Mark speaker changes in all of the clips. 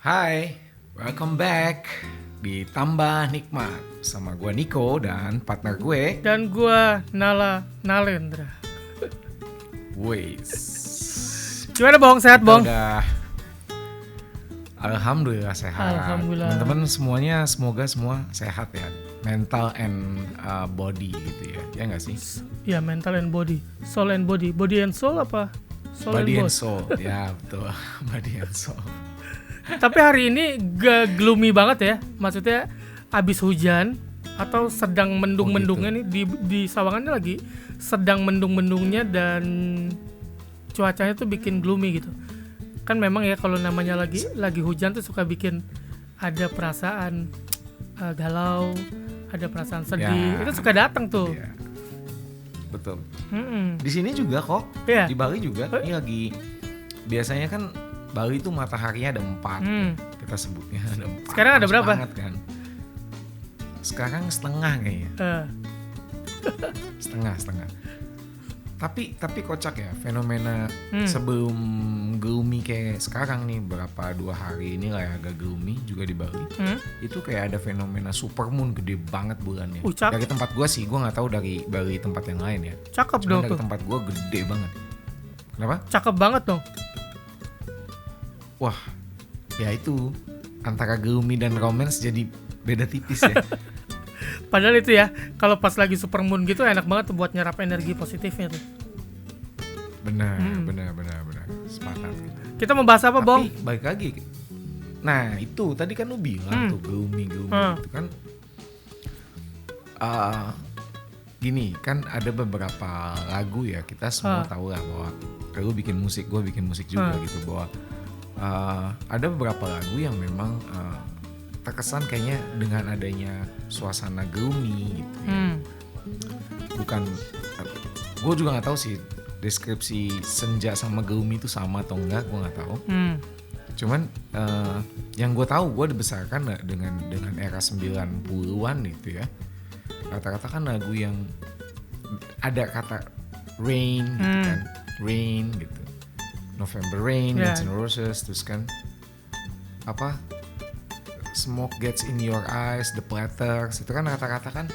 Speaker 1: Hai, welcome back di Tambah Nikmat sama gue Niko dan partner gue
Speaker 2: Dan gua Nalendra.
Speaker 1: Wes.
Speaker 2: Gimana Bong? Sehat Bong?
Speaker 1: Alhamdulillah sehat.
Speaker 2: Alhamdulillah.
Speaker 1: Teman-teman semuanya semoga semua sehat ya. Mental and body gitu ya. Ya nggak sih?
Speaker 2: Ya, mental and body. Soul and body. Body and soul apa? Soul
Speaker 1: Body and
Speaker 2: and
Speaker 1: soul. Ya betul. Body and soul.
Speaker 2: Tapi hari ini gloomy banget ya. Maksudnya abis hujan atau sedang mendung-mendungnya nih di Sawangannya lagi sedang mendung-mendungnya dan cuacanya tuh bikin gloomy gitu. Kan memang ya kalau namanya lagi hujan tuh suka bikin ada perasaan galau, ada perasaan sedih.
Speaker 1: Ya,
Speaker 2: Itu suka datang tuh.
Speaker 1: ya. Betul.
Speaker 2: Mm-mm.
Speaker 1: Di sini juga kok.
Speaker 2: Iya.
Speaker 1: Di Bali juga. Ini lagi biasanya kan Bali itu mataharinya ada 4 kita sebutnya ada 4.
Speaker 2: Sekarang ada
Speaker 1: Panas
Speaker 2: berapa?
Speaker 1: banget kan. Sekarang setengah kayaknya. Setengah. Tapi kocak ya fenomena sebelum gloomy kayak sekarang nih berapa 2 hari ini lah ya agak gloomy juga di Bali. Itu kayak ada fenomena supermoon gede banget bulannya. Dari tempat gua sih, gua nggak tahu dari Bali tempat yang lain ya.
Speaker 2: Cakep
Speaker 1: Cuman
Speaker 2: dong
Speaker 1: dari
Speaker 2: tuh.
Speaker 1: tempat gua gede banget. Kenapa?
Speaker 2: Cakep banget dong.
Speaker 1: Wah, ya itu antara gloomy dan romance jadi beda tipis ya.
Speaker 2: Padahal itu ya, kalau pas lagi supermoon gitu enak banget tuh buat nyerap energi positifnya tuh.
Speaker 1: benar. Sepakat gitu.
Speaker 2: Kita mau bahas apa, Bong?
Speaker 1: Tapi balik lagi. Nah, itu tadi kan lu bilang tuh gloomy gitu kan. Gini, kan ada beberapa lagu ya, kita semua tahu lah bahwa lu bikin musik, gue bikin musik juga gitu, bahwa ada beberapa lagu yang memang terkesan kayaknya dengan adanya suasana gloomy gitu ya. Bukan, gue juga nggak tahu sih deskripsi senja sama gloomy itu sama atau enggak, gue nggak tahu. Cuman yang gue tahu, gue dibesarkan dengan era 90-an gitu ya. Rata-rata kan lagu yang ada kata rain gitu kan, rain gitu, November Rain, Guns N' Roses, terus kan apa, Smoke Gets in Your Eyes, The Platters, itu kan kata-kata kan.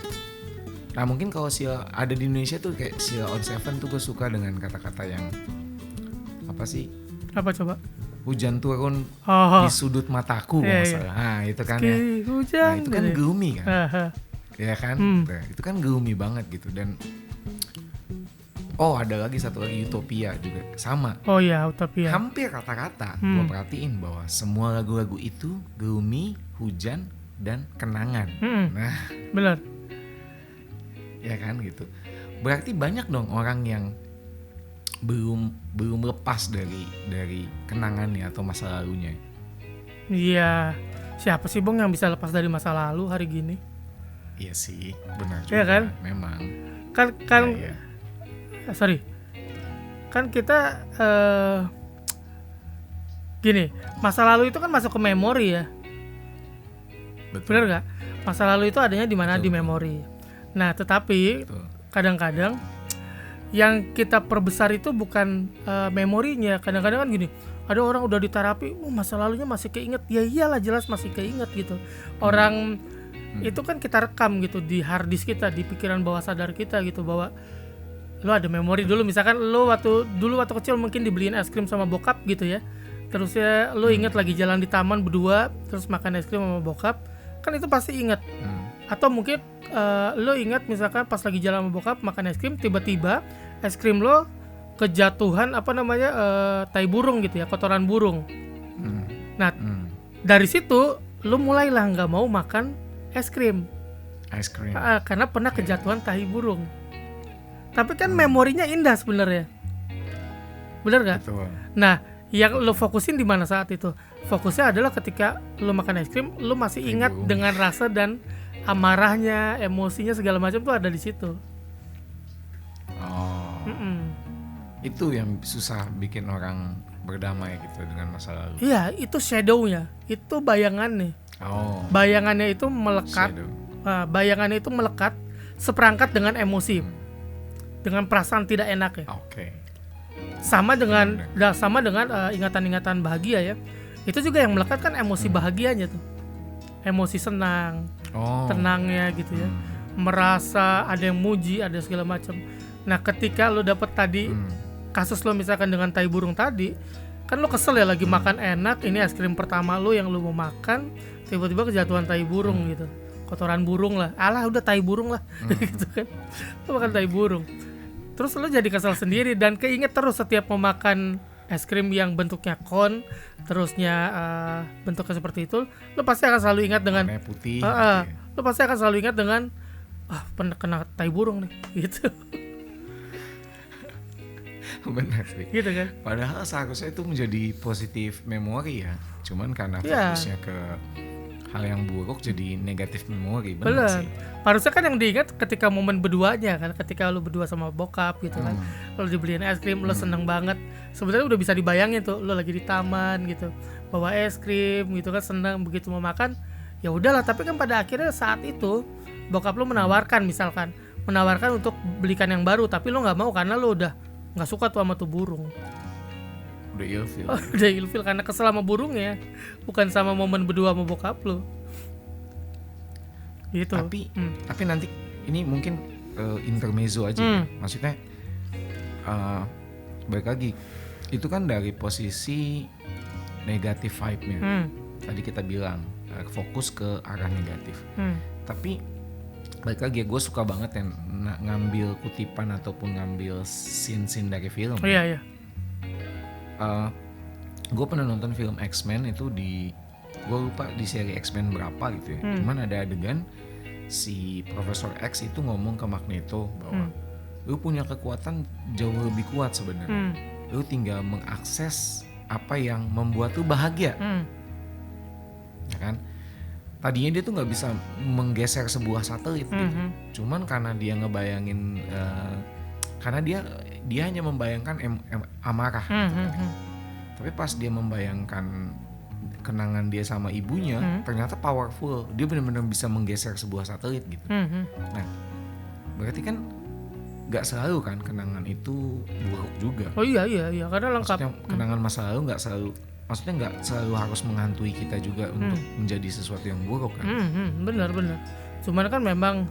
Speaker 1: Nah mungkin kalau ada di Indonesia tuh kayak Sheila on Seven tuh gue suka dengan kata-kata yang apa sih?
Speaker 2: Apa coba?
Speaker 1: Hujan turun di sudut mataku, masalah. Nah itu kan ya. Nah itu kan gloomy kan. Ya kan, nah, itu kan gloomy banget gitu. Dan ada lagi satu lagi, Utopia juga sama.
Speaker 2: Oh ya, Utopia.
Speaker 1: Hampir kata-kata gue perhatiin bahwa semua lagu-lagu itu gloomy, hujan, dan kenangan. Nah,
Speaker 2: benar.
Speaker 1: ya kan gitu. Berarti banyak dong orang yang belum lepas dari kenangannya atau masa lalunya.
Speaker 2: Iya. Siapa sih Bong yang bisa lepas dari masa lalu hari gini?
Speaker 1: Iya sih, benar juga.
Speaker 2: Iya kan?
Speaker 1: Memang.
Speaker 2: Kan
Speaker 1: ya.
Speaker 2: Sorry. Kan kita gini, masa lalu itu kan masuk ke memori ya.
Speaker 1: Betul.
Speaker 2: Benar nggak? Masa lalu itu adanya di mana? Di memori. Nah, tetapi kadang-kadang yang kita perbesar itu bukan memorinya. Kadang-kadang kan gini, ada orang udah diterapi, masa lalunya masih keinget. Ya iyalah, jelas masih keinget gitu. Orang itu kan kita rekam gitu di hard disk kita, di pikiran bawah sadar kita gitu, bahwa lo ada memori dulu, misalkan lo waktu kecil mungkin dibeliin es krim sama bokap gitu ya. Terus ya lo inget lagi jalan di taman berdua, terus makan es krim sama bokap, kan itu pasti inget. Atau mungkin lo ingat misalkan pas lagi jalan sama bokap makan es krim, tiba-tiba es krim lo kejatuhan tai burung gitu ya, kotoran burung. Nah dari situ lo mulailah nggak mau makan es krim. Karena pernah kejatuhan tahi burung. Tapi kan memorinya indah sebenarnya, bener nggak? Nah, yang lo fokusin di mana saat itu? Fokusnya adalah ketika lo makan es krim, lo masih ingat dengan rasa dan amarahnya, emosinya segala macam tuh ada di situ.
Speaker 1: Itu yang susah bikin orang berdamai gitu dengan masa lalu.
Speaker 2: Iya, itu shadow-nya, itu bayangannya. Bayangannya itu melekat. Bayangannya itu melekat seperangkat dengan emosi, dengan perasaan tidak enak ya. Sama dengan ingatan-ingatan bahagia ya. itu juga yang melekat kan emosi bahagianya tuh, emosi senang, tenangnya gitu ya, merasa ada yang muji, ada segala macam. Nah ketika lo dapet tadi kasus lo misalkan dengan tai burung tadi, kan lo kesel ya lagi makan enak, ini es krim pertama lo yang lo mau makan, tiba-tiba kejatuhan tai burung gitu, kotoran burung lah, alah udah tai burung lah gitu kan, lo makan tai burung, terus lo jadi kesel sendiri dan keinget terus setiap mau makan es krim yang bentuknya kon, terusnya bentuknya seperti itu, lo pasti akan selalu ingat dengan
Speaker 1: warna putih. Gitu ya.
Speaker 2: Lo pasti akan selalu ingat dengan pernah kena tai burung nih, gitu.
Speaker 1: Benar sih.
Speaker 2: Gitu kan.
Speaker 1: Padahal seharusnya itu menjadi positif memori ya. Cuman karena fokusnya ke hal yang buruk jadi negatif memori. Benar sih.
Speaker 2: Harusnya kan yang diingat ketika momen berduanya kan, ketika lu berdua sama bokap gitu kan, lo dibeliin es krim, lo seneng banget. Sebenarnya udah bisa dibayangin tuh, lo lagi di taman gitu, bawa es krim gitu kan, seneng, begitu mau makan, ya udahlah. Tapi kan pada akhirnya saat itu bokap lo menawarkan, misalkan menawarkan untuk belikan yang baru, tapi lo nggak mau karena lo udah nggak suka tuh sama tuh burung.
Speaker 1: Udah ilfil.
Speaker 2: Udah ilfil karena kesel sama burungnya, bukan sama momen berdua sama bokap lo. Gitu.
Speaker 1: Tapi nanti ini mungkin intermezzo aja ya. Maksudnya balik lagi, itu kan dari posisi negatif vibe-nya. Tadi kita bilang fokus ke arah negatif. Tapi balik lagi, gue suka banget yang ngambil kutipan ataupun ngambil scene-scene dari film.
Speaker 2: Iya.
Speaker 1: Gue pernah nonton film X-Men itu gue lupa di seri X-Men berapa gitu ya. Cuman ada adegan si Profesor X itu ngomong ke Magneto bahwa lu punya kekuatan jauh lebih kuat sebenarnya. Lu tinggal mengakses apa yang membuat lu bahagia. Ya kan? Tadinya dia tuh nggak bisa menggeser sebuah satelit gitu. Cuman karena dia ngebayangin, karena dia hanya membayangkan amarah. Gitu kan. Tapi pas dia membayangkan kenangan dia sama ibunya, ternyata powerful. Dia benar-benar bisa menggeser sebuah satelit gitu. Nah, berarti kan nggak selalu kan kenangan itu buruk juga.
Speaker 2: Oh iya, karena lengkap.
Speaker 1: Maksudnya kenangan masa lalu nggak selalu harus menghantui kita juga untuk menjadi sesuatu yang buruk kan.
Speaker 2: Benar. Cuman kan memang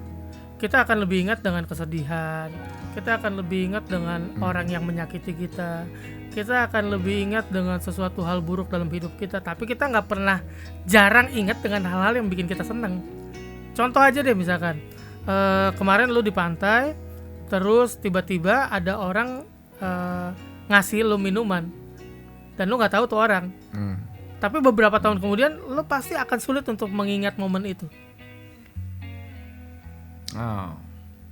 Speaker 2: kita akan lebih ingat dengan kesedihan, kita akan lebih ingat dengan orang yang menyakiti kita akan lebih ingat dengan sesuatu hal buruk dalam hidup kita, tapi kita nggak pernah, jarang ingat dengan hal-hal yang bikin kita seneng. Contoh aja deh, misalkan kemarin lu di pantai, terus tiba-tiba ada orang ngasih lu minuman dan lu nggak tahu tuh orang, tapi beberapa tahun kemudian lu pasti akan sulit untuk mengingat momen itu.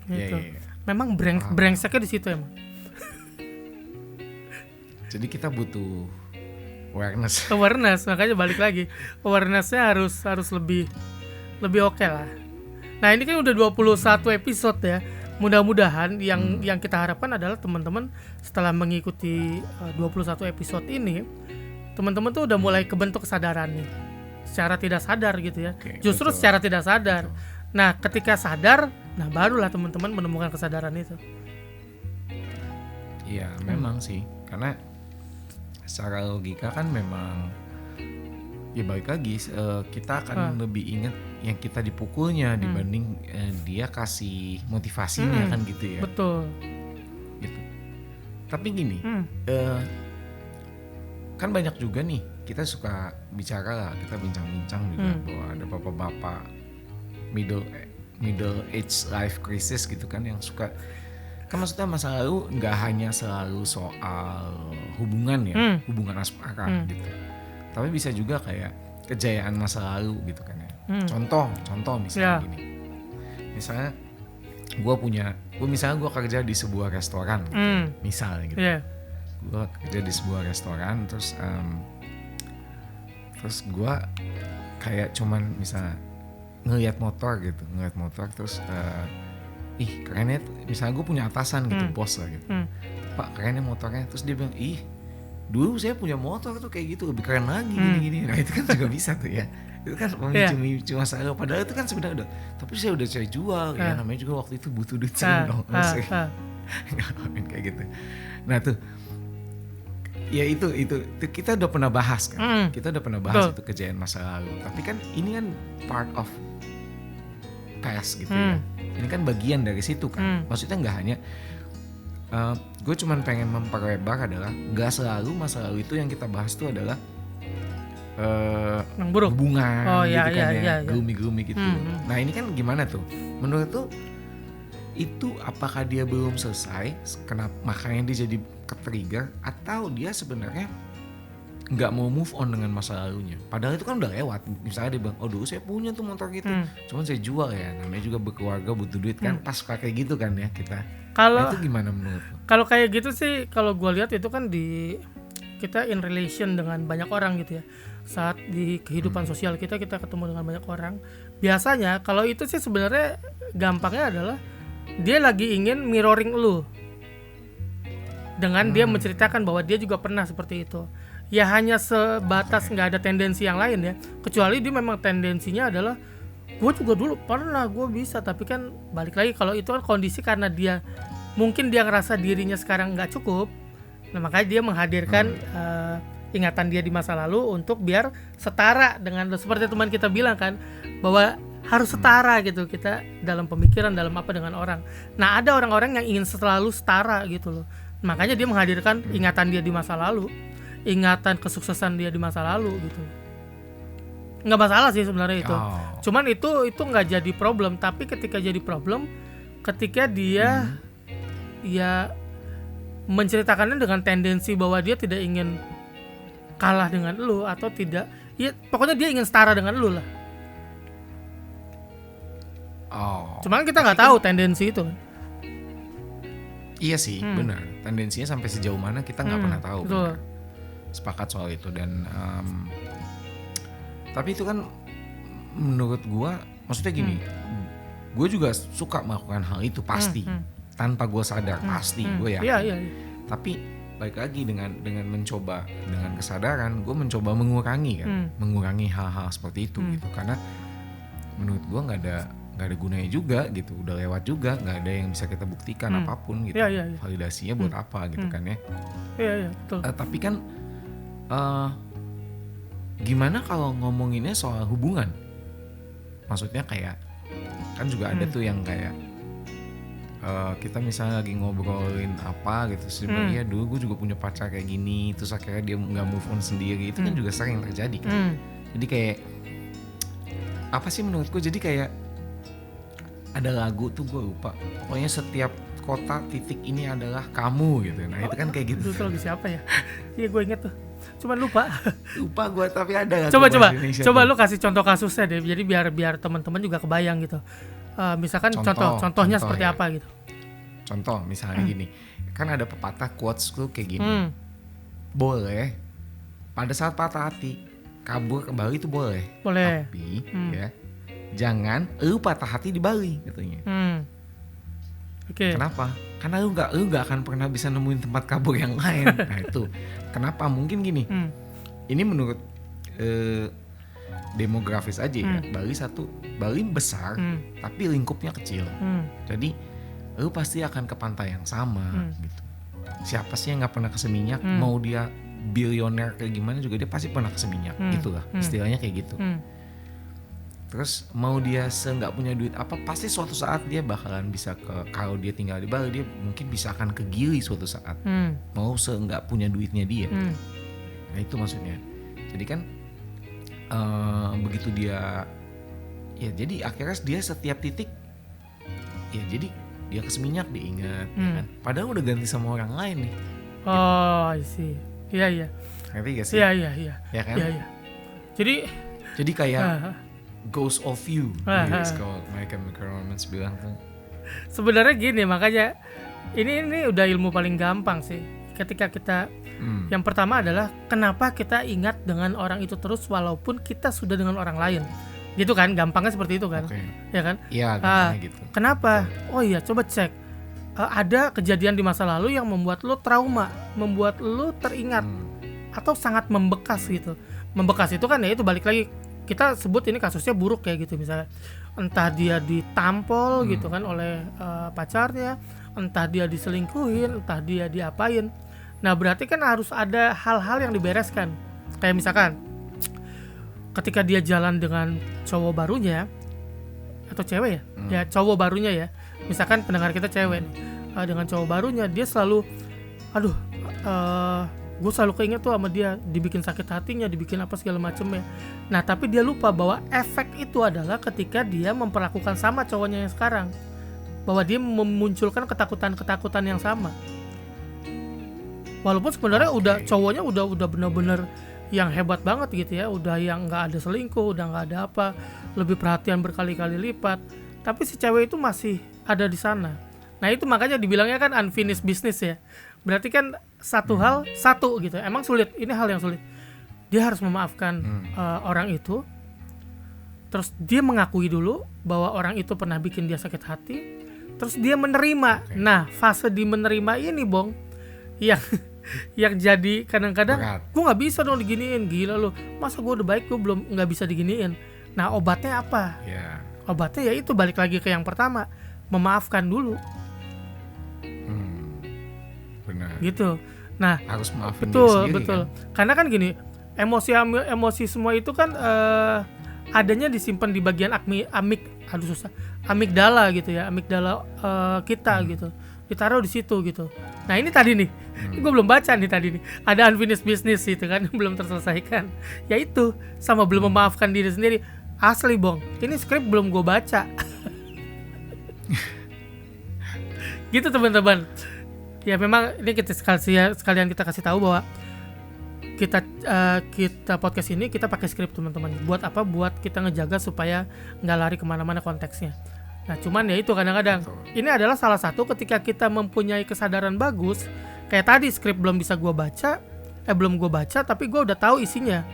Speaker 2: Gitu. Yeah. Memang brengseknya di situ emang.
Speaker 1: Jadi kita butuh awareness,
Speaker 2: makanya balik lagi, awarenessnya harus lebih oke lah. Nah ini kan udah 21 episode ya. Mudah-mudahan yang kita harapkan adalah teman-teman setelah mengikuti 21 episode ini, teman-teman tuh udah mulai kebentuk kesadaran nih, secara tidak sadar gitu ya. Justru betul. Secara tidak sadar. Betul. Nah ketika sadar, nah barulah teman-teman menemukan kesadaran itu.
Speaker 1: Iya memang sih, karena secara logika kan memang ya balik lagi, kita akan lebih ingat yang kita dipukulnya dibanding dia kasih motivasinya kan gitu ya.
Speaker 2: Betul.
Speaker 1: Gitu. Tapi gini, kan banyak juga nih, kita suka bicara lah, kita bincang-bincang juga bahwa ada bapak-bapak middle age life crisis gitu kan, yang suka, kan maksudnya masa lalu nggak hanya selalu soal hubungan ya, hubungan asmara gitu, tapi bisa juga kayak kejayaan masa lalu gitu kan ya. Contoh misalnya gini, misalnya gue kerja di sebuah restoran gitu, misalnya gitu. Gue kerja di sebuah restoran, terus gue kayak cuman misalnya ngelihat motor terus kerennya, misalnya gue punya atasan gitu, bos lah gitu, Pak kerennya motornya, terus dia bilang, dulu saya punya motor tuh kayak gitu, lebih keren lagi gini-gini. Nah itu kan juga bisa tuh ya, itu kan memicu masalah, padahal itu kan sebenarnya tapi saya udah saya jual ya, namanya juga waktu itu butuh duit saya dong, kayak gitu. Nah tuh Ya itu kita udah pernah bahas kan. Kita udah pernah bahas
Speaker 2: Betul.
Speaker 1: itu kejadian masa lalu. Tapi kan ini kan part of past gitu ya. Ini kan bagian dari situ kan. Maksudnya nggak hanya gue cuman pengen memperlebar adalah nggak selalu masa lalu itu yang kita bahas tuh adalah
Speaker 2: yang buruk.
Speaker 1: hubungan gitu kan
Speaker 2: iya.
Speaker 1: gloomy gitu. Nah ini kan gimana tuh? Menurut tuh itu apakah dia belum selesai, kenapa makanya dia jadi ke-trigger, atau dia sebenarnya nggak mau move on dengan masa lalunya? Padahal itu kan udah lewat. Misalnya dia bilang, oh dulu saya punya tuh motor gitu, cuman saya jual ya. Namanya juga berkeluarga butuh duit kan, pas kayak gitu kan ya kita.
Speaker 2: Kalau
Speaker 1: Nah, itu gimana menurut lo?
Speaker 2: Kalau kayak gitu sih, kalau gue lihat itu kan kita in relation dengan banyak orang gitu ya. Saat di kehidupan sosial kita ketemu dengan banyak orang. Biasanya kalau itu sih sebenarnya gampangnya adalah dia lagi ingin mirroring lu. Dengan dia menceritakan bahwa dia juga pernah seperti itu. Ya hanya sebatas nggak ada tendensi yang lain ya. Kecuali dia memang tendensinya adalah gue juga dulu pernah, gue bisa. Tapi kan balik lagi, kalau itu kan kondisi karena dia mungkin dia ngerasa dirinya sekarang nggak cukup. Nah makanya dia menghadirkan ingatan dia di masa lalu untuk biar setara dengan, seperti teman kita bilang kan, bahwa harus setara gitu kita dalam pemikiran, dalam apa dengan orang. Nah ada orang-orang yang ingin selalu setara gitu loh. Makanya dia menghadirkan ingatan dia di masa lalu, ingatan kesuksesan dia di masa lalu gitu. Nggak masalah sih sebenarnya itu. Cuman itu nggak jadi problem. Tapi ketika jadi problem, ketika dia ya menceritakannya dengan tendensi bahwa dia tidak ingin kalah dengan lu atau tidak, ya pokoknya dia ingin setara dengan lu lah. Cuman kita nggak tahu tendensi itu.
Speaker 1: Iya sih, benar. Tendensinya sampai sejauh mana kita nggak pernah tahu.
Speaker 2: Betul.
Speaker 1: Sepakat soal itu. Dan tapi itu kan menurut gua, maksudnya gini, gue juga suka melakukan hal itu pasti, tanpa gue sadar pasti gue ya.
Speaker 2: Iya.
Speaker 1: Tapi balik lagi dengan mencoba, dengan kesadaran, gue mencoba mengurangi kan, mengurangi hal-hal seperti itu gitu. Karena menurut gue nggak ada gunanya juga gitu, udah lewat juga, nggak ada yang bisa kita buktikan apapun gitu.
Speaker 2: Iya.
Speaker 1: Validasinya buat apa gitu kan ya.
Speaker 2: Iya betul.
Speaker 1: Tapi kan gimana kalau ngomonginnya soal hubungan? Maksudnya kayak kan juga ada tuh yang kayak kita misalnya lagi ngobrolin apa gitu, sebenarnya dulu gue juga punya pacar kayak gini, terus akhirnya dia nggak move on sendiri, itu kan juga sering terjadi kan. Jadi kayak apa sih menurut gue, jadi kayak ada lagu tuh gue lupa, pokoknya setiap kota titik ini adalah kamu gitu. Nah itu kan kayak gitu.
Speaker 2: Itu lagu siapa ya? Iya gue inget tuh, cuman lupa
Speaker 1: gue, tapi ada lagu
Speaker 2: coba lu kasih contoh kasusnya deh, jadi biar teman-teman juga kebayang gitu. Misalkan contohnya seperti
Speaker 1: ya.
Speaker 2: Apa gitu.
Speaker 1: Contoh misalnya gini, kan ada pepatah quotes tuh kayak gini. Boleh pada saat patah hati kabur ke Bali itu boleh. Tapi ya jangan lu patah hati di Bali katanya.
Speaker 2: Okay.
Speaker 1: Kenapa? Karena lu nggak akan pernah bisa nemuin tempat kabur yang lain. Nah itu kenapa? Mungkin gini, ini menurut demografis aja ya. Bali besar tapi lingkupnya kecil. Jadi lu pasti akan ke pantai yang sama gitu. Siapa sih yang nggak pernah ke Seminyak? Mau dia bilioner kayak gimana juga dia pasti pernah ke Seminyak. Gitulah istilahnya kayak gitu. Terus mau dia nggak punya duit apa, pasti suatu saat dia bakalan bisa kalau dia tinggal di Bali, dia mungkin bisa akan ke Gili suatu saat. Mau nggak punya duitnya dia. Nah itu maksudnya. Jadi kan begitu dia, ya jadi akhirnya dia setiap titik, ya jadi dia ke Seminyak diingat, ya kan? Padahal udah ganti sama orang lain nih.
Speaker 2: Oh, I see. Iya.
Speaker 1: Ngerti gak sih?
Speaker 2: Iya.
Speaker 1: Ya kan?
Speaker 2: Iya. Jadi
Speaker 1: kayak Ghost of You, kalau My Chemical Romance bilang tuh.
Speaker 2: Sebenarnya gini, makanya ini udah ilmu paling gampang sih. Ketika kita yang pertama adalah kenapa kita ingat dengan orang itu terus walaupun kita sudah dengan orang lain. Gitu kan, gampangnya seperti itu kan. Ya kan?
Speaker 1: Iya, gampangnya gitu.
Speaker 2: Kenapa? Oh iya, coba cek. Ada kejadian di masa lalu yang membuat lo trauma, membuat lo teringat atau sangat membekas gitu. Membekas itu kan ya itu balik lagi, kita sebut ini kasusnya buruk kayak gitu misalnya. Entah dia ditampol gitu kan oleh pacarnya, entah dia diselingkuhin, entah dia diapain. Nah berarti kan harus ada hal-hal yang dibereskan. Kayak misalkan ketika dia jalan dengan cowok barunya atau cewek ya, ya cowok barunya ya. Misalkan pendengar kita cewek nih, dengan cowok barunya dia selalu, aduh, gue selalu keinget tuh sama dia, dibikin sakit hatinya, dibikin apa segala macemnya. Nah tapi dia lupa bahwa efek itu adalah ketika dia memperlakukan sama cowoknya yang sekarang, bahwa dia memunculkan ketakutan-ketakutan yang sama. Walaupun sebenarnya udah cowoknya udah benar-benar yang hebat banget gitu ya, udah yang nggak ada selingkuh, udah nggak ada apa, lebih perhatian berkali-kali lipat, tapi si cewek itu masih ada di sana. Nah itu makanya dibilangnya kan unfinished business ya. Berarti kan satu gitu. Emang sulit, ini hal yang sulit. Dia harus memaafkan orang itu, terus dia mengakui dulu bahwa orang itu pernah bikin dia sakit hati, terus dia menerima. Nah fase di menerima ini Bong, yang jadi kadang-kadang gue nggak bisa dong diginiin, gila lo, masa gue udah baik gue belum nggak bisa diginiin. Nah obatnya apa? Obatnya ya itu balik lagi ke yang pertama, memaafkan dulu.
Speaker 1: Benar.
Speaker 2: Gitu. Nah
Speaker 1: harus maafin diri sendiri.
Speaker 2: Betul. Kan? Karena kan gini, emosi semua itu kan adanya disimpan di bagian amigdala gitu ya, amigdala kita gitu, ditaruh di situ gitu. Nah ini tadi nih, gue belum baca nih tadi nih, ada unfinished business itu kan belum terselesaikan. Ya itu sama belum memaafkan diri sendiri. Asli Bong, ini skrip belum gue baca. Gitu teman-teman. Ya memang ini kita sekalian kita kasih tahu bahwa kita podcast ini kita pakai skrip teman-teman. Buat apa? Buat kita ngejaga supaya nggak lari kemana-mana konteksnya. Nah cuman ya itu kadang-kadang ini adalah salah satu ketika kita mempunyai kesadaran bagus. Kayak tadi skrip belum gue baca tapi gue udah tahu isinya.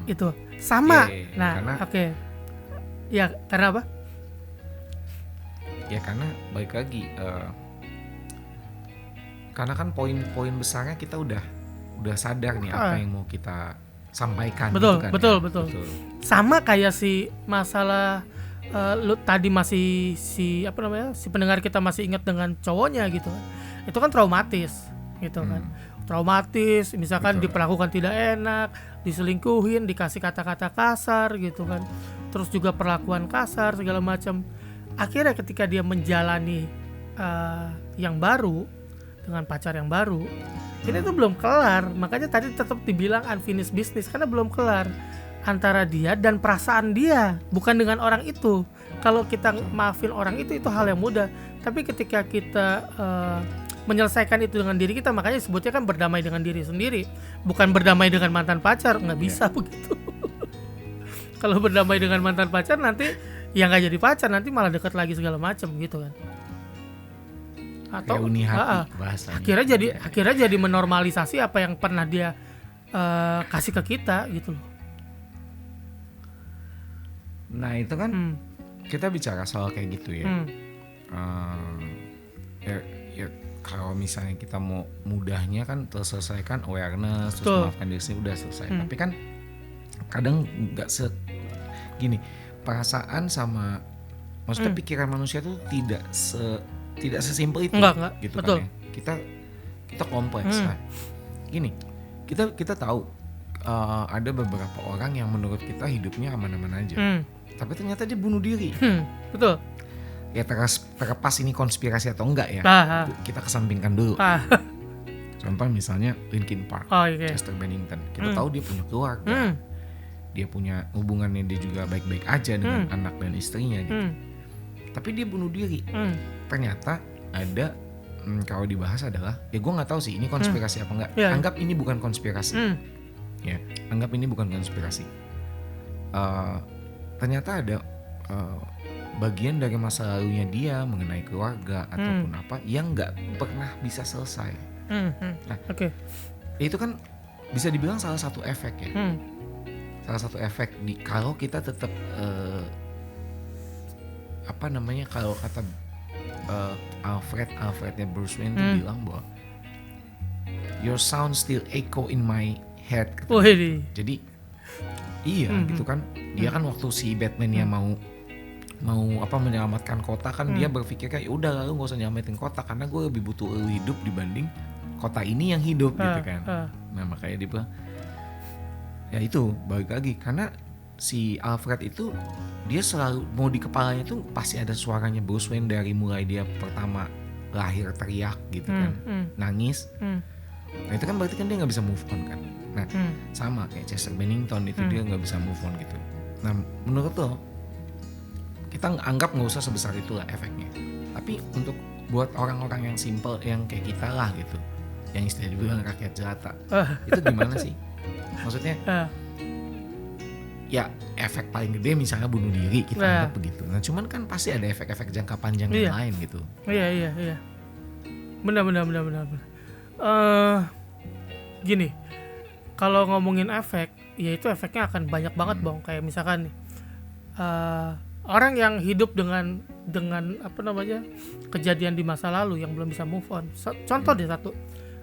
Speaker 2: Itu sama. Nah oke. Ya karena apa?
Speaker 1: Ya karena balik lagi, karena kan poin-poin besarnya kita udah sadar nih apa yang mau kita sampaikan.
Speaker 2: Betul,
Speaker 1: gitu kan,
Speaker 2: betul. Sama kayak si masalah lu tadi masih si pendengar kita masih ingat dengan cowoknya gitu. Itu kan traumatis gitu kan. Traumatis, misalkan diperlakukan tidak enak, diselingkuhin, dikasih kata-kata kasar gitu kan. Terus juga perlakuan kasar segala macam. Akhirnya ketika dia menjalani yang baru dengan pacar yang baru, ini tuh belum kelar. Makanya tadi tetap dibilang unfinished business karena belum kelar antara dia dan perasaan dia, bukan dengan orang itu. Kalau kita maafin orang itu hal yang mudah. Tapi ketika kita menyelesaikan itu dengan diri kita, makanya sebutnya kan berdamai dengan diri sendiri, bukan berdamai dengan mantan pacar. Nggak bisa begitu. Kalau berdamai dengan mantan pacar nanti ya nggak jadi pacar, nanti malah dekat lagi segala macam gitu kan. Atau
Speaker 1: uni hati bahasanya.
Speaker 2: Akhirnya jadi menormalisasi apa yang pernah dia kasih ke kita gitu loh.
Speaker 1: Nah itu kan kita bicara soal kayak gitu ya. Ya kalau misalnya kita mau mudahnya kan terselesaikan awareness, terus maafkan diri sendiri udah selesai. Tapi kan kadang nggak gini. Perasaan sama maksudnya pikiran manusia tuh tidak sesimpel itu.
Speaker 2: Enggak,
Speaker 1: gitu
Speaker 2: betul.
Speaker 1: Kan ya. Kita kompleks kan. Gini, kita tahu ada beberapa orang yang menurut kita hidupnya aman-aman aja. Tapi ternyata dia bunuh diri.
Speaker 2: Betul.
Speaker 1: Ya terlepas ini konspirasi atau enggak ya. Kita kesampingkan dulu. Contoh misalnya Linkin Park, Chester Bennington. Kita tahu dia punya keluarga. Dia punya hubungannya, dia juga baik-baik aja dengan anak dan istrinya gitu. Tapi dia bunuh diri. Ternyata ada kalau dibahas adalah ya gue nggak tahu sih ini konspirasi apa enggak. Anggap ini bukan konspirasi. Ya, anggap ini bukan konspirasi. Ternyata ada bagian dari masa lalunya dia mengenai keluarga ataupun apa yang nggak pernah bisa selesai. Nah, itu kan bisa dibilang salah satu efek ya. Salah satu efek kalau kita tetap kalau kata Alfrednya Bruce Wayne tuh bilang bahwa your sound still echo in my head gitu. Jadi iya gitu kan, dia kan waktu si Batman yang mau mau menyelamatkan kota kan, dia berpikir kayak udah lu nggak usah nyelamatin kota karena gue lebih butuh lu hidup dibanding kota ini yang hidup gitu kan. Nah makanya dia bilang ya itu balik lagi karena si Alfred itu dia selalu mau di kepalanya tuh pasti ada suaranya Bruce Wayne dari mulai dia pertama lahir teriak gitu kan, nangis. Nah itu kan berarti kan dia nggak bisa move on kan. Nah sama kayak Chester Bennington itu dia nggak bisa move on gitu. Nah menurut lo kita anggap nggak usah sebesar itulah efeknya, tapi untuk buat orang-orang yang simple yang kayak kita lah gitu, yang istilahnya dibilang rakyat jelata, itu gimana sih? Maksudnya ya efek paling gede misalnya bunuh diri kita anggap begitu. Nah cuman kan pasti ada efek-efek jangka panjang yang lain gitu.
Speaker 2: Iya. Benar. Gini, kalau ngomongin efek, ya itu efeknya akan banyak banget Bang. Kayak misalkan nih, orang yang hidup dengan kejadian di masa lalu yang belum bisa move on. Contoh deh satu,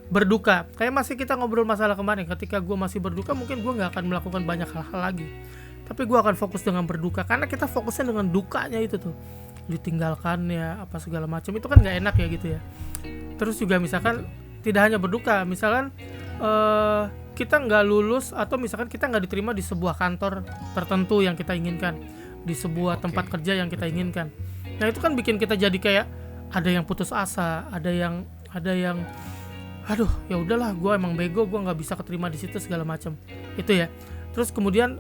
Speaker 2: berduka. Kayak masih kita ngobrol masalah kemarin, ketika gue masih berduka mungkin gue gak akan melakukan banyak hal-hal lagi, tapi gue akan fokus dengan berduka karena kita fokusnya dengan dukanya itu tuh, ditinggalkannya apa segala macam, itu kan gak enak ya gitu ya. Terus juga misalkan tidak hanya berduka, misalkan kita gak lulus atau misalkan kita gak diterima di sebuah kantor tertentu yang kita inginkan, di sebuah tempat kerja yang kita inginkan. Nah itu kan bikin kita jadi kayak ada yang putus asa, ada yang aduh ya udahlah gue emang bego, gue nggak bisa keterima di situ segala macam itu ya. Terus kemudian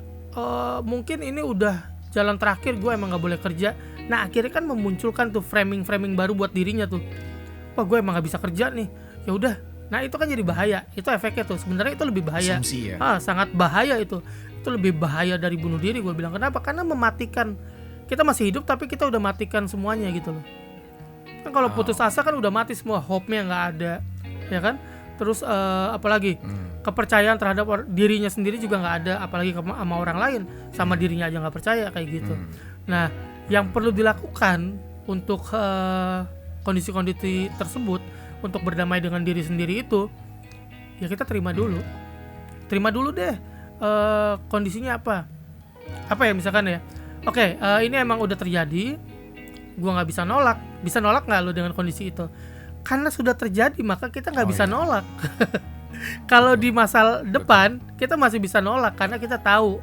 Speaker 2: mungkin ini udah jalan terakhir, gue emang nggak boleh kerja. Nah akhirnya kan memunculkan tuh framing buat dirinya tuh, wah gue emang nggak bisa kerja nih, ya udah. Nah itu kan jadi bahaya, itu efeknya tuh sebenarnya itu lebih bahaya.
Speaker 1: Asumsi ya?
Speaker 2: Sangat bahaya itu lebih bahaya dari bunuh diri gue bilang. Kenapa? Karena mematikan, kita masih hidup tapi kita udah matikan semuanya gitu loh. Kan kalau putus asa kan udah mati semua, hope-nya nggak ada, ya kan. Terus apalagi kepercayaan terhadap dirinya sendiri juga nggak ada, apalagi sama orang lain, sama dirinya aja nggak percaya kayak gitu. Nah yang perlu dilakukan untuk kondisi-kondisi tersebut, untuk berdamai dengan diri sendiri itu, ya kita terima dulu deh kondisinya apa ya misalkan ya. Oke, ini emang udah terjadi, gua nggak bisa nolak nggak lo dengan kondisi itu? Karena sudah terjadi maka kita nggak bisa nolak. Kalau di masa depan kita masih bisa nolak karena kita tahu,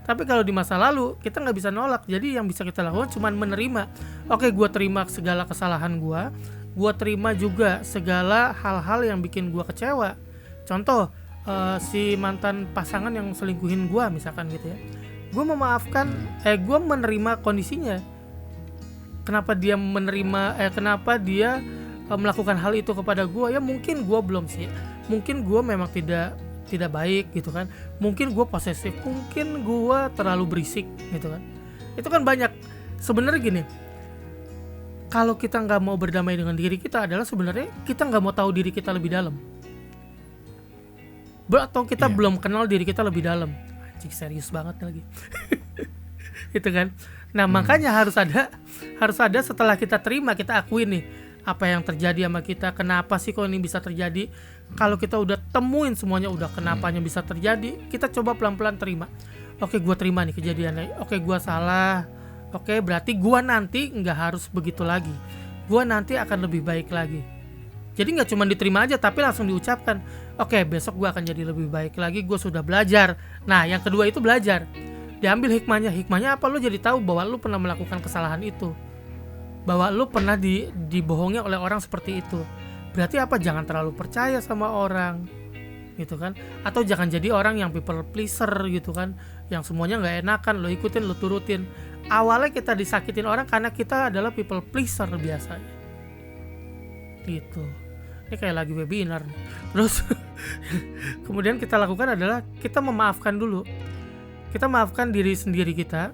Speaker 2: tapi kalau di masa lalu kita nggak bisa nolak. Jadi yang bisa kita lakukan cuma menerima. Oke, gue terima segala kesalahan gue terima juga segala hal-hal yang bikin gue kecewa. Contoh si mantan pasangan yang selingkuhin gue misalkan gitu ya, gue memaafkan, gue menerima kondisinya. Kenapa dia melakukan hal itu kepada gue? Ya mungkin gue belum sih, mungkin gue memang tidak baik gitu kan, mungkin gue posesif, mungkin gue terlalu berisik gitu kan. Itu kan banyak. Sebenarnya gini, kalau kita nggak mau berdamai dengan diri kita adalah sebenarnya kita nggak mau tahu diri kita lebih dalam, atau kita belum kenal diri kita lebih dalam. Anjing, serius banget lagi. Gitu kan. Nah makanya harus ada setelah kita terima, kita akuin nih apa yang terjadi sama kita, kenapa sih kok ini bisa terjadi. Kalau kita udah temuin semuanya, udah kenapanya bisa terjadi, kita coba pelan-pelan terima. Oke, gue terima nih kejadiannya. Oke, gue salah. Oke, berarti gue nanti nggak harus begitu lagi, gue nanti akan lebih baik lagi. Jadi nggak cuma diterima aja tapi langsung diucapkan, oke besok gue akan jadi lebih baik lagi, gue sudah belajar. Nah yang kedua itu belajar, diambil hikmahnya apa? Lu jadi tahu bahwa lu pernah melakukan kesalahan itu, bahwa lu pernah dibohongi oleh orang seperti itu. Berarti apa? Jangan terlalu percaya sama orang gitu kan, atau jangan jadi orang yang people pleaser gitu kan, yang semuanya nggak enakan lo ikutin, lo turutin. Awalnya kita disakitin orang karena kita adalah people pleaser biasanya gitu. Ini kayak lagi webinar nih. Terus kemudian kita lakukan adalah kita memaafkan dulu. Kita maafkan diri sendiri kita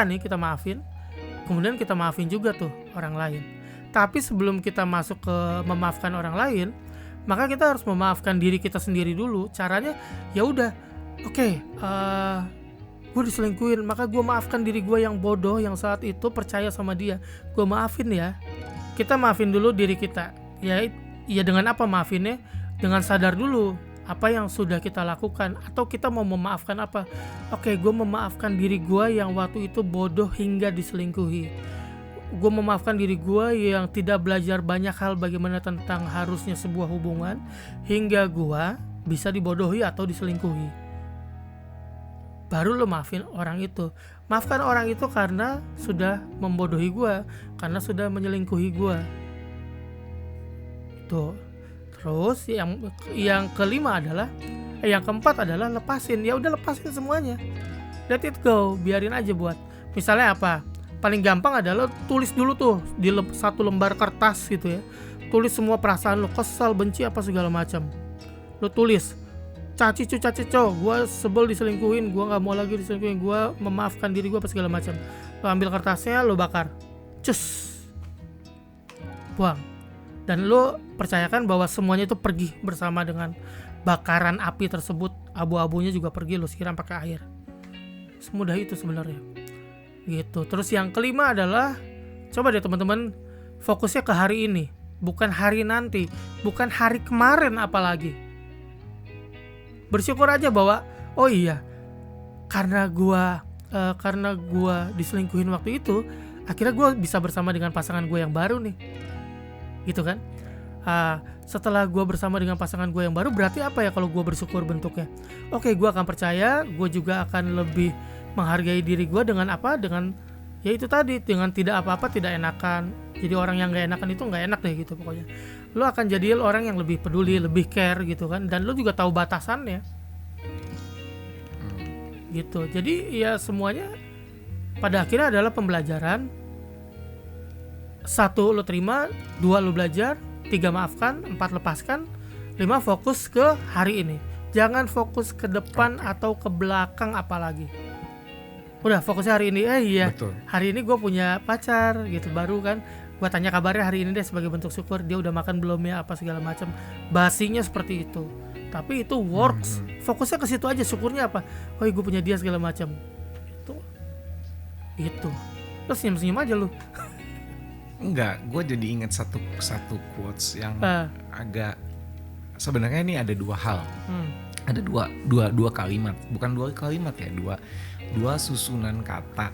Speaker 2: nih kita maafin, kemudian kita maafin juga tuh orang lain. Tapi sebelum kita masuk ke memaafkan orang lain, maka kita harus memaafkan diri kita sendiri dulu. Caranya ya udah, oke, gue diselingkuhin, maka gue maafkan diri gue yang bodoh yang saat itu percaya sama dia. Gue maafin ya. Kita maafin dulu diri kita. Ya dengan apa maafinnya? Dengan sadar dulu apa yang sudah kita lakukan, atau kita mau memaafkan apa. Oke, gue memaafkan diri gue yang waktu itu bodoh hingga diselingkuhi. Gue memaafkan diri gue yang tidak belajar banyak hal bagaimana tentang harusnya sebuah hubungan, hingga gue bisa dibodohi atau diselingkuhi. Baru lo maafin orang itu. Maafkan orang itu karena sudah membodohi gue, karena sudah menyelingkuhi gue. Tuh. Terus yang kelima adalah yang keempat adalah lepasin. Ya udah, lepasin semuanya. Let it go, biarin aja buat. Misalnya apa? Paling gampang adalah tulis dulu tuh di satu lembar kertas gitu ya. Tulis semua perasaan lo, kesal, benci apa segala macam. Lo tulis. Cacicu, gue sebel diselingkuhin, gue nggak mau lagi diselingkuhin, gue memaafkan diri gue apa segala macam. Lo ambil kertasnya, lo bakar, cus, buang. Dan lo percayakan bahwa semuanya itu pergi bersama dengan bakaran api tersebut. Abu-abunya juga pergi, lo siram pakai air. Semudah itu sebenarnya. Gitu. Terus yang kelima adalah, coba deh teman-teman fokusnya ke hari ini, bukan hari nanti, bukan hari kemarin apalagi. Bersyukur aja bahwa oh iya, karena gua diselingkuhin waktu itu, akhirnya gua bisa bersama dengan pasangan gue yang baru nih. Gitu kan? Setelah gue bersama dengan pasangan gue yang baru, berarti apa ya kalau gue bersyukur bentuknya? Oke, gue akan percaya, gue juga akan lebih menghargai diri gue dengan apa? Dengan ya itu tadi, dengan tidak apa-apa, tidak enakan. Jadi orang yang gak enakan itu gak enak deh gitu pokoknya. Lo akan jadi orang yang lebih peduli, lebih care gitu kan. Dan lo juga tahu batasannya. Gitu. Jadi ya semuanya pada akhirnya adalah pembelajaran. 1 lo terima, 2 lo belajar, 3 maafkan, 4 lepaskan, 5 fokus ke hari ini. Jangan fokus ke depan atau ke belakang apalagi. Udah fokusnya hari ini. Iya. Betul. Hari ini gue punya pacar gitu baru kan. Gue tanya kabarnya hari ini deh sebagai bentuk syukur. Dia udah makan belum ya apa segala macam. Basinya seperti itu. Tapi itu works. Fokusnya ke situ aja. Syukurnya apa? Oh, gue punya dia segala macam. Itu. Terus senyum-senyum aja lu.
Speaker 1: Enggak, gue jadi ingat satu quotes yang agak, sebenarnya ini ada 2 hal. Ada dua kalimat, bukan 2 kalimat ya, dua susunan kata,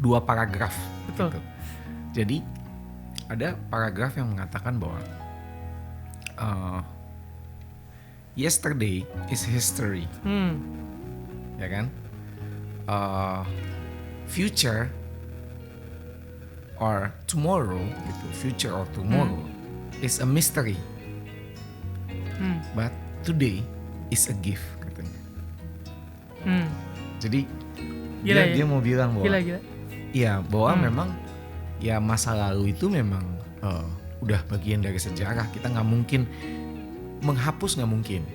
Speaker 1: 2 paragraf.
Speaker 2: Betul.
Speaker 1: Gitu. Jadi ada paragraf yang mengatakan bahwa yesterday is history, ya kan? Future or tomorrow gitu, future or tomorrow is a mystery, but today is a gift katanya. Jadi dia mau bilang bahwa iya, bahwa memang ya masa lalu itu memang udah bagian dari sejarah. Kita nggak mungkin menghapus, nggak mungkin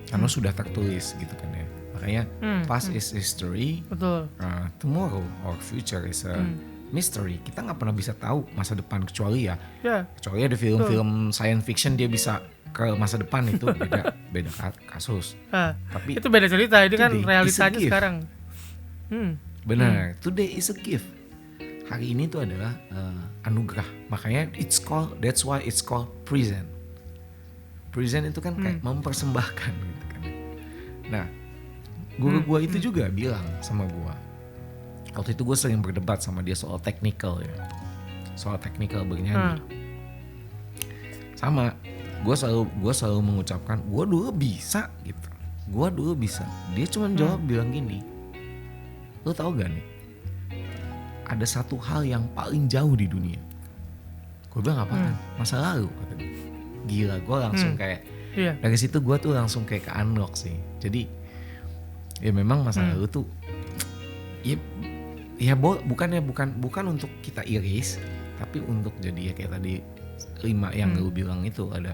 Speaker 1: karena sudah tertulis gitu kan ya. Makanya past is history,
Speaker 2: betul.
Speaker 1: Tomorrow or future is a mystery. Kita nggak pernah bisa tahu masa depan kecuali ada film-film science fiction dia bisa ke masa depan, itu beda kasus. Tapi
Speaker 2: itu beda cerita. Ini kan realitanya sekarang.
Speaker 1: Benar. Today is a gift. Hari ini tuh adalah anugerah. Makanya that's why it's called present. Present itu kan kayak mempersembahkan gitu kan. Nah, guru gua itu juga bilang sama gua. Waktu itu gue sering berdebat sama dia soal technical ya, soal technical bernyanyi. Sama, gue selalu mengucapkan, gue dulu bisa gitu, gue dulu bisa. Dia cuma jawab bilang gini, lo tau gak nih, ada satu hal yang paling jauh di dunia. Gue bilang apaan? Masa lalu katanya. Gila, gue langsung kayak dari situ gue tuh langsung kayak ke unlock sih. Jadi ya memang masa lalu tuh bukan untuk kita iris, tapi untuk jadi ya kayak tadi 5 yang lu bilang itu, ada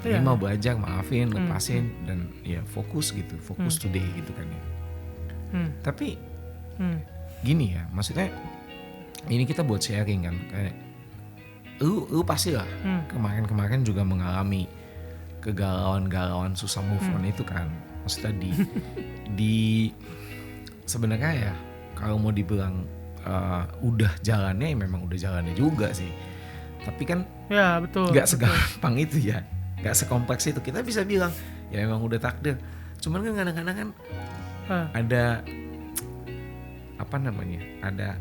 Speaker 1: terima, belajar, maafin, lepasin, dan ya fokus gitu, fokus today gitu kan ya. Tapi gini ya, maksudnya ini kita buat sharing kan, kayak lu pastilah kemarin juga mengalami kegalauan susah move on itu kan. Maksudnya di sebenarnya ya kalau mau dibilang udah jalannya, ya memang udah jalannya juga sih. Tapi kan
Speaker 2: ya betul,
Speaker 1: gak segampang itu ya. nggak sekompleks itu. Kita bisa bilang ya emang udah takdir. Cuman kan kadang-kadang kan ada apa namanya? Ada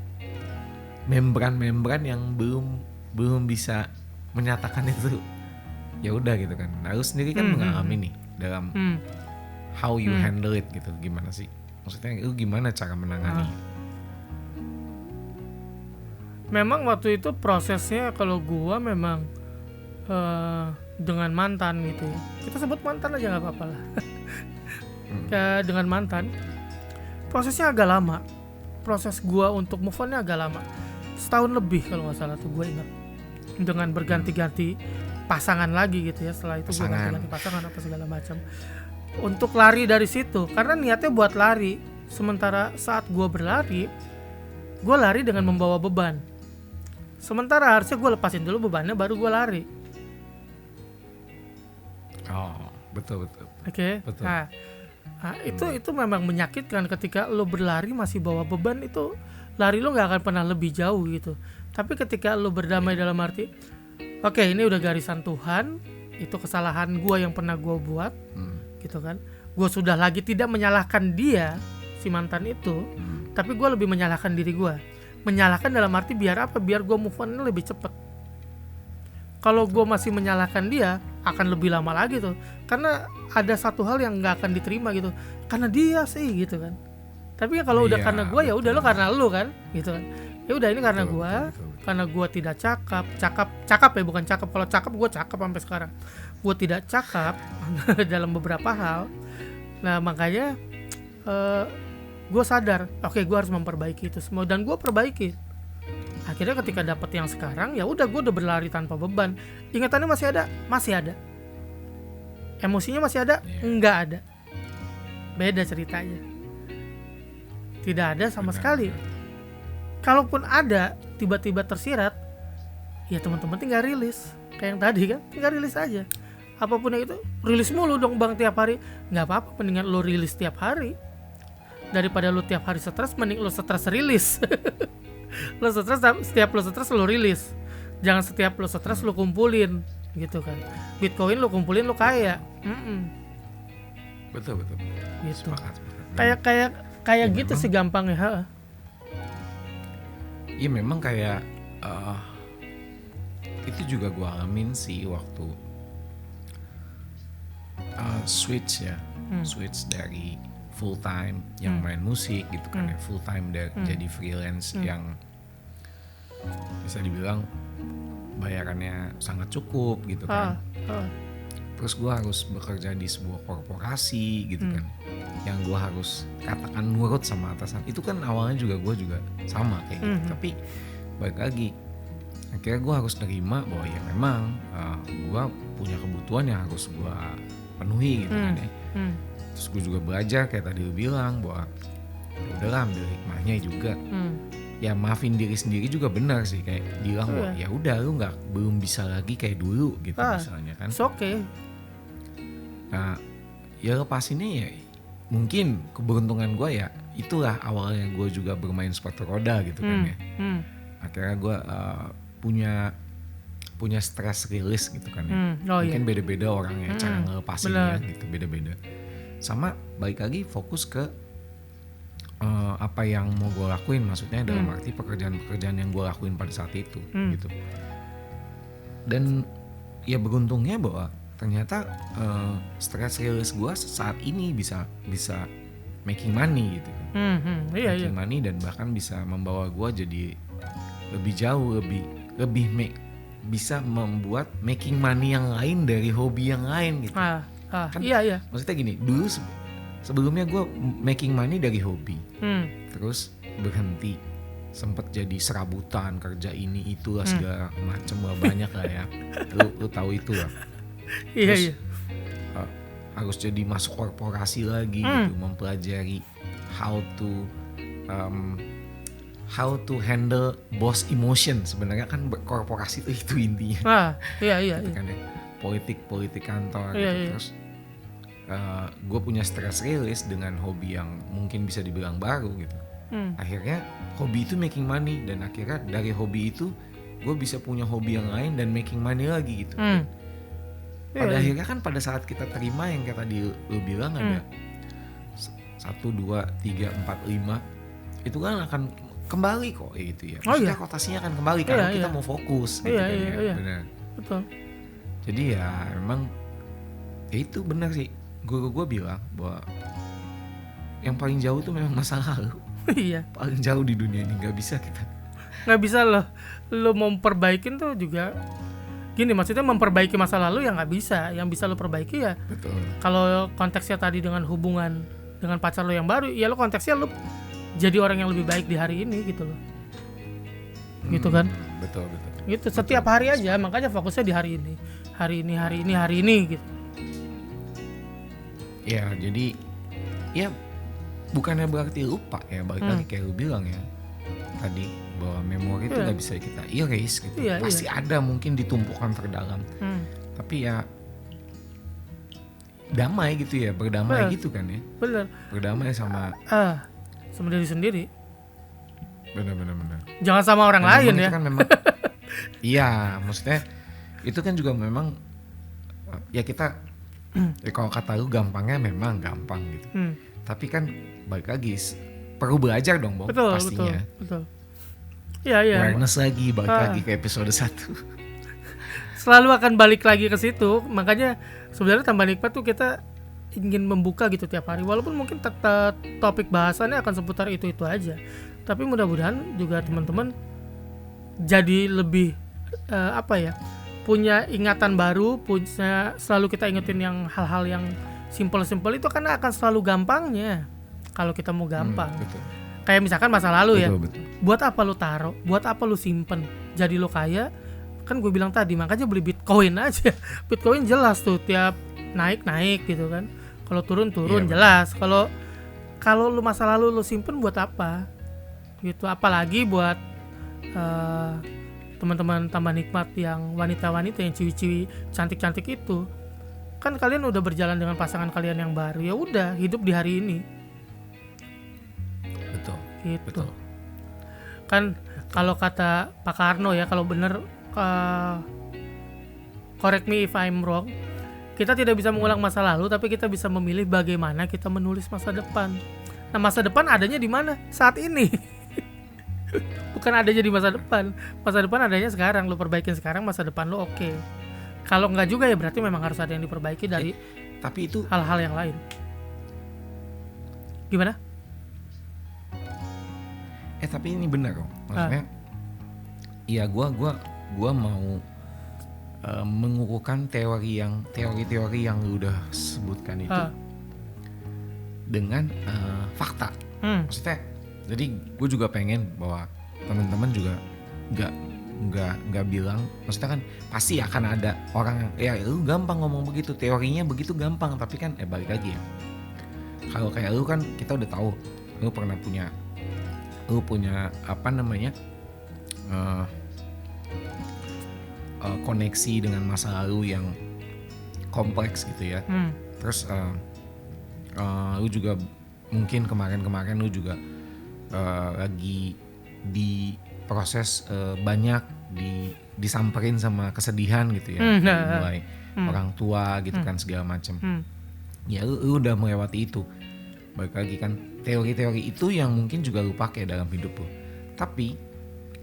Speaker 1: membran-membran yang belum bisa menyatakan itu. Ya udah gitu kan. Nah, lu sendiri kan mengalami nih dalam how you handle it gitu. Gimana sih? Maksudnya lu gimana cara menangani?
Speaker 2: Memang waktu itu prosesnya kalau gua memang dengan mantan gitu ya. Kita sebut mantan aja nggak apa-apa lah. Dengan mantan prosesnya agak lama. Proses gua untuk move on-nya agak lama. Setahun lebih kalau nggak salah tuh gue ingat. Dengan berganti-ganti pasangan lagi gitu ya. Setelah itu gue ganti-ganti pasangan apa segala macam. Untuk lari dari situ, karena niatnya buat lari. Sementara saat gue berlari, gue lari dengan membawa beban. Sementara harusnya gue lepasin dulu bebannya baru gue lari.
Speaker 1: Oh, betul.
Speaker 2: Oke. Nah, itu memang menyakitkan ketika lo berlari masih bawa beban. Itu lari lo nggak akan pernah lebih jauh gitu. Tapi ketika lo berdamai dalam arti, oke, ini udah garisan Tuhan, itu kesalahan gue yang pernah gue buat, gitu kan. Gue sudah lagi tidak menyalahkan dia, si mantan itu, tapi gue lebih menyalahkan diri gue. Menyalahkan dalam arti biar apa? Biar gue move on lebih cepet. Kalau gue masih menyalahkan dia, akan lebih lama lagi tuh. Karena ada satu hal yang nggak akan diterima gitu. Karena dia sih gitu kan. Tapi ya kalau udah karena gue, ya udah lo karena lo kan, gitu kan. Ya udah ini karena gue, karena gue tidak cakap ya, bukan cakap. Kalau cakap gue cakap sampai sekarang. Gue tidak cakap dalam beberapa hal. Nah makanya gue sadar, oke, gue harus memperbaiki itu semua, dan gue perbaiki. Akhirnya ketika dapet yang sekarang, ya udah gue udah berlari tanpa beban. Ingatannya masih ada. Emosinya masih ada, enggak ada. Beda ceritanya. Tidak ada sama sekali. Kalaupun ada, tiba-tiba tersirat, ya teman-teman tinggal rilis. Kayak yang tadi kan, tinggal rilis aja. Apapun yang itu, rilis mulu dong bang tiap hari. Nggak apa-apa, mendingan lo rilis tiap hari. Daripada lo tiap hari stres, mending lo stres rilis. Lo stres, setiap lo stres lo rilis. Jangan setiap lo stres lo kumpulin, gitu kan. Bitcoin lo kumpulin lo kaya.
Speaker 1: Betul.
Speaker 2: Gitu.
Speaker 1: Sepakat.
Speaker 2: Kayak gitu memang, sih gampangnya.
Speaker 1: Iya memang kayak itu juga gue alamin sih waktu switch dari full time yang main musik gitu kan ya, full time jadi freelance yang bisa dibilang bayarannya sangat cukup gitu kan. Terus gue harus bekerja di sebuah korporasi gitu kan, yang gue harus katakan nurut sama atasan. Itu kan awalnya gue juga sama kayak gitu. Tapi balik lagi, akhirnya gue harus nerima bahwa ya memang gue punya kebutuhan yang harus gue penuhi gitu kan ya. Terus gue juga belajar kayak tadi lu bilang bahwa udahlah ambil hikmahnya juga. Ya maafin diri sendiri juga benar sih, kayak bilang bahwa ya udah lu belum bisa lagi kayak dulu gitu misalnya kan.
Speaker 2: It's okay.
Speaker 1: Nah, ya lepasinnya ya mungkin keberuntungan gue ya itulah awalnya gue juga bermain sepatu roda gitu kan ya. Akhirnya gue punya stress release gitu kan ya. Mungkin beda-beda orangnya cara ngelepasinnya gitu, beda-beda. Sama balik lagi fokus ke apa yang mau gue lakuin, maksudnya dalam arti pekerjaan-pekerjaan yang gue lakuin pada saat itu gitu. Dan ya beruntungnya bahwa ternyata stress release gue saat ini bisa making money gitu kan. Making money dan bahkan bisa membawa gue jadi lebih jauh, lebih bisa membuat making money yang lain dari hobi yang lain gitu. Kan, iya. Maksudnya gini, dulu sebelumnya gue making money dari hobi, terus berhenti, sempet jadi serabutan, kerja ini itulah segala macem lah, banyak lah ya. Lu tahu itu lah. Terus harus jadi masuk korporasi lagi gitu, mempelajari how to handle boss emotion. Sebenarnya kan korporasi itu intinya.
Speaker 2: Iya.
Speaker 1: Gitu kan ya. Politik kantor gitu. Terus gue punya stress release dengan hobi yang mungkin bisa dibilang baru gitu. Akhirnya hobi itu making money, dan akhirnya dari hobi itu gue bisa punya hobi yang lain dan making money lagi gitu. pada akhirnya kan pada saat kita terima yang kayak tadi lu bilang ada 1, 2, 3, 4, 5 itu kan akan kembali kok gitu ya. Maksudnya rotasinya akan kembali karena kita mau fokus gitu kan ya. Benar.
Speaker 2: Betul.
Speaker 1: Jadi ya memang ya itu benar sih. Guru gue bilang bahwa yang paling jauh tuh memang masa lalu.
Speaker 2: Iya.
Speaker 1: Paling jauh di dunia ini nggak bisa kita.
Speaker 2: Nggak bisa lo mau perbaikin tuh juga gini, maksudnya memperbaiki masa lalu ya nggak bisa. Yang bisa lo perbaiki ya. Betul. Kalau konteksnya tadi dengan hubungan dengan pacar lo yang baru, ya lo konteksnya lo jadi orang yang lebih baik di hari ini gitu loh. Gitu kan?
Speaker 1: Betul.
Speaker 2: Gitu setiap hari aja, makanya fokusnya di hari ini. Hari ini gitu.
Speaker 1: Ya, jadi ya bukannya berarti lupa ya, balik lagi kayak lu bilang ya tadi bahwa memori itu nggak bisa kita erase gitu. Pasti ada mungkin ditumpukan terdalam. Tapi ya damai gitu ya, berdamai gitu kan ya.
Speaker 2: Bener.
Speaker 1: Berdamai sama
Speaker 2: diri sendiri.
Speaker 1: Benar.
Speaker 2: Jangan sama orang lain ya.
Speaker 1: Itu kan memang iya, maksudnya itu kan juga memang ya kita ya kalau kata lu gampangnya memang gampang gitu. Tapi kan balik lagi perlu belajar dong, Bang, pastinya.
Speaker 2: Betul. Iya.
Speaker 1: Awareness lagi, balik lagi ke episode 1.
Speaker 2: Selalu akan balik lagi ke situ. Makanya sebenarnya tambah nikmat tuh kita ingin membuka gitu tiap hari. Walaupun mungkin topik bahasannya akan seputar itu aja. Tapi mudah-mudahan juga teman-teman jadi lebih punya ingatan baru, selalu kita ingetin yang hal-hal yang simpel-simpel itu karena akan selalu gampangnya kalau kita mau gampang.
Speaker 1: Betul.
Speaker 2: Kayak misalkan masa lalu
Speaker 1: betul.
Speaker 2: Buat apa lu taruh? Buat apa lu simpen? Jadi lu kaya, kan gue bilang tadi, makanya beli Bitcoin aja. Bitcoin jelas tuh tiap naik gitu kan. Kalau turun jelas. Kalau lu masa lalu lu simpen buat apa? Gitu. Apalagi buat teman-teman tambah nikmat yang wanita-wanita yang ciwi-ciwi cantik-cantik itu. Kan kalian udah berjalan dengan pasangan kalian yang baru, ya udah hidup di hari ini.
Speaker 1: Betul.
Speaker 2: Gitu.
Speaker 1: Betul.
Speaker 2: Kan kalau kata Pak Karno ya, kalau bener correct me if I'm wrong, kita tidak bisa mengulang masa lalu, tapi kita bisa memilih bagaimana kita menulis masa depan. Nah, masa depan adanya di mana? Saat ini. Bukan adanya di masa depan. Masa depan adanya sekarang. Lo perbaikin sekarang, masa depan lo oke. Kalau enggak juga ya berarti memang harus ada yang diperbaiki dari
Speaker 1: tapi itu
Speaker 2: hal-hal yang lain. Gimana?
Speaker 1: Tapi ini benar kok. Maksudnya iya gua mau mengukuhkan teori yang lu udah sebutkan itu dengan fakta. Maksudnya jadi gue juga pengen bahwa teman-teman juga nggak bilang, maksudnya kan pasti akan ada orang ya lu gampang ngomong begitu, teorinya begitu gampang, tapi kan balik lagi ya, kalau kayak lu kan kita udah tahu lu pernah punya apa namanya koneksi dengan masa lalu yang kompleks gitu ya. Terus lu juga mungkin kemarin lu juga lagi di proses banyak disamperin sama kesedihan gitu ya, mulai orang tua gitu kan segala macam. Ya lu udah melewati itu. Balik lagi kan teori-teori itu yang mungkin juga lu pakai dalam hidup lu. Tapi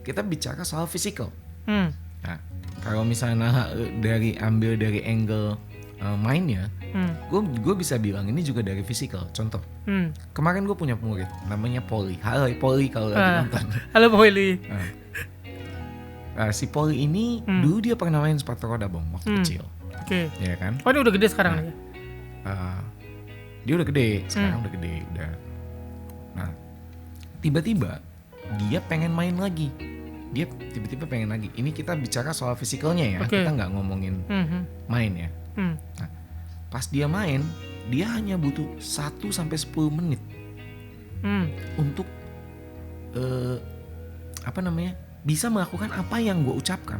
Speaker 1: kita bicara soal physical. Nah, kalau misalnya ambil dari angle mainnya, gue bisa bilang ini juga dari physical. Contoh, kemarin gue punya murid namanya Polly. Halo Polly kalau lagi nonton.
Speaker 2: Halo Polly.
Speaker 1: Si Polly ini dulu dia pernah main sepatu roda Bang waktu kecil.
Speaker 2: Oke.
Speaker 1: Ya kan?
Speaker 2: Oh, dia udah gede sekarang ya?
Speaker 1: Dia udah gede, sekarang udah gede udah. Nah, tiba-tiba dia pengen main lagi. Dia tiba-tiba pengen lagi. Ini kita bicara soal fisikalnya ya, kita nggak ngomongin main ya. Nah, pas dia main, dia hanya butuh 1-10 menit untuk bisa melakukan apa yang gue ucapkan.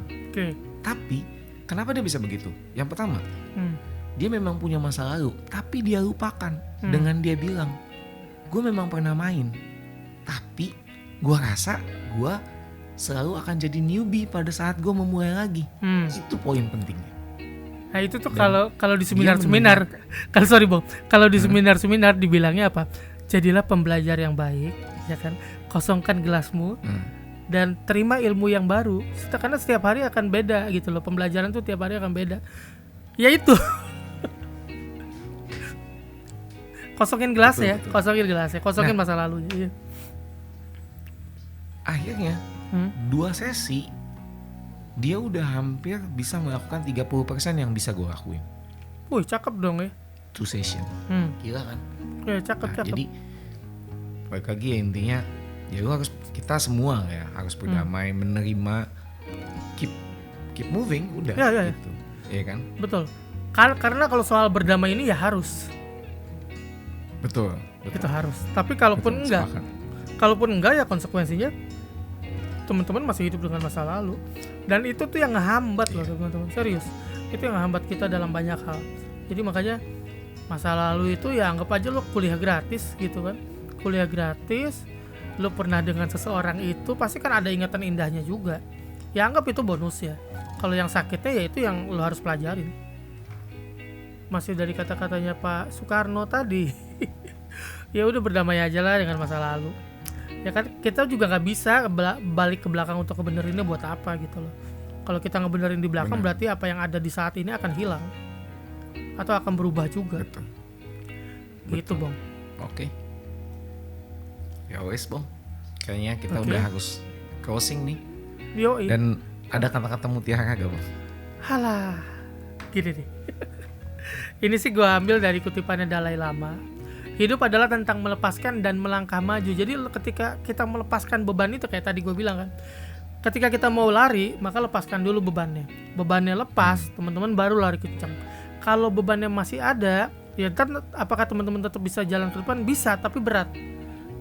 Speaker 1: Tapi kenapa dia bisa begitu? Yang pertama, dia memang punya masa lalu, tapi dia lupakan dengan dia bilang, gue memang pernah main, tapi gue rasa gue selalu akan jadi newbie pada saat gue memulai lagi. Itu poin pentingnya.
Speaker 2: Nah itu tuh kalau di seminar-seminar, kalau di seminar-seminar dibilangnya apa? Jadilah pembelajar yang baik, ya kan? Kosongkan gelasmu dan terima ilmu yang baru. Karena setiap hari akan beda gitu loh. Pembelajaran tuh tiap hari akan beda. Ya itu. Kosongin gelas ya, kosongin masa lalu. Ya.
Speaker 1: Akhirnya 2 sesi dia udah hampir bisa melakukan 30% yang bisa gue lakuin.
Speaker 2: Wih, cakep dong ya.
Speaker 1: 2 session. Gila kan?
Speaker 2: Ya, cakep.
Speaker 1: Jadi balik lagi ya, intinya ya lu harus, kita semua ya harus berdamai, menerima, keep moving, udah
Speaker 2: ya.
Speaker 1: gitu. Iya kan?
Speaker 2: Betul. Karena kalau soal berdamai ini ya harus.
Speaker 1: Betul.
Speaker 2: Itu harus. Tapi kalaupun enggak ya konsekuensinya teman-teman masih hidup dengan masa lalu. Dan itu tuh yang ngehambat loh teman-teman. Serius. Itu yang ngehambat kita dalam banyak hal. Jadi makanya masa lalu itu ya anggap aja lo kuliah gratis gitu kan. Kuliah gratis, lo pernah dengan seseorang itu pasti kan ada ingatan indahnya juga. Ya anggap itu bonus ya. Kalau yang sakitnya ya itu yang lo harus pelajarin. Masih dari kata-katanya Pak Soekarno tadi. Ya udah berdamai aja lah dengan masa lalu. Ya kan kita juga nggak bisa balik ke belakang untuk ngebenerinnya buat apa gitu loh. Kalau kita ngebenerin di belakang berarti apa yang ada di saat ini akan hilang atau akan berubah juga.
Speaker 1: Betul.
Speaker 2: Gitu Bang.
Speaker 1: Oke. Ya wes Bang. Kayaknya kita udah harus closing nih.
Speaker 2: Yoi.
Speaker 1: Dan ada kata-kata mutiara gak Bang?
Speaker 2: Halah. Gini nih. Ini sih gue ambil dari kutipannya Dalai Lama. Hidup adalah tentang melepaskan dan melangkah maju. Jadi ketika kita melepaskan beban itu kayak tadi gue bilang kan. Ketika kita mau lari, maka lepaskan dulu bebannya. Bebannya lepas, teman-teman baru lari kencang. Kalau bebannya masih ada, ya kan apakah teman-teman tetap bisa jalan ke depan? Bisa, tapi berat.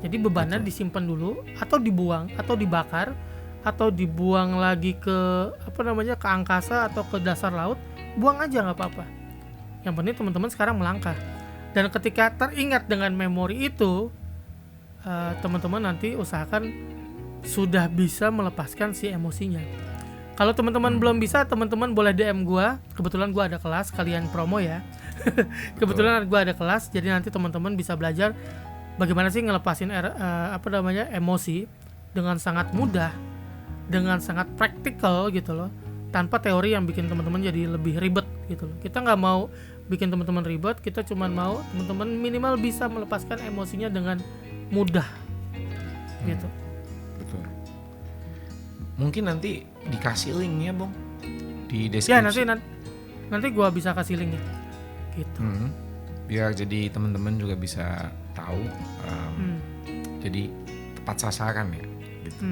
Speaker 2: Jadi bebannya disimpan dulu atau dibuang atau dibakar atau dibuang lagi ke ke angkasa atau ke dasar laut. Buang aja nggak apa-apa. Yang penting teman-teman sekarang melangkah. Dan ketika teringat dengan memori itu, teman-teman nanti usahakan sudah bisa melepaskan si emosinya. Kalau teman-teman belum bisa, teman-teman boleh DM gue. Kebetulan gue ada kelas, kalian promo ya. Kebetulan gue ada kelas, jadi nanti teman-teman bisa belajar bagaimana sih ngelepasin emosi dengan sangat mudah, dengan sangat praktikal gitu loh. Tanpa teori yang bikin teman-teman jadi lebih ribet gitu loh. Kita nggak mau bikin teman-teman ribet, kita cuma mau teman-teman minimal bisa melepaskan emosinya dengan mudah gitu.
Speaker 1: Betul. Mungkin nanti dikasih linknya Bang di deskripsi.
Speaker 2: Ya nanti gua bisa kasih linknya gitu.
Speaker 1: Biar jadi teman-teman juga bisa tahu, jadi tepat sasaran ya gitu.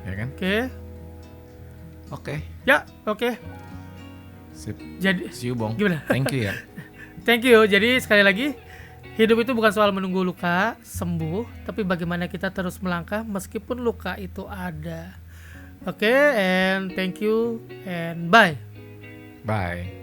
Speaker 1: Ya kan? Oke.
Speaker 2: Ya, oke.
Speaker 1: Sip.
Speaker 2: Jadi
Speaker 1: see you Bang.
Speaker 2: Gimana?
Speaker 1: Thank you ya.
Speaker 2: Thank you. Jadi sekali lagi, hidup itu bukan soal menunggu luka sembuh, tapi bagaimana kita terus melangkah meskipun luka itu ada. Oke, and thank you and bye.
Speaker 1: Bye.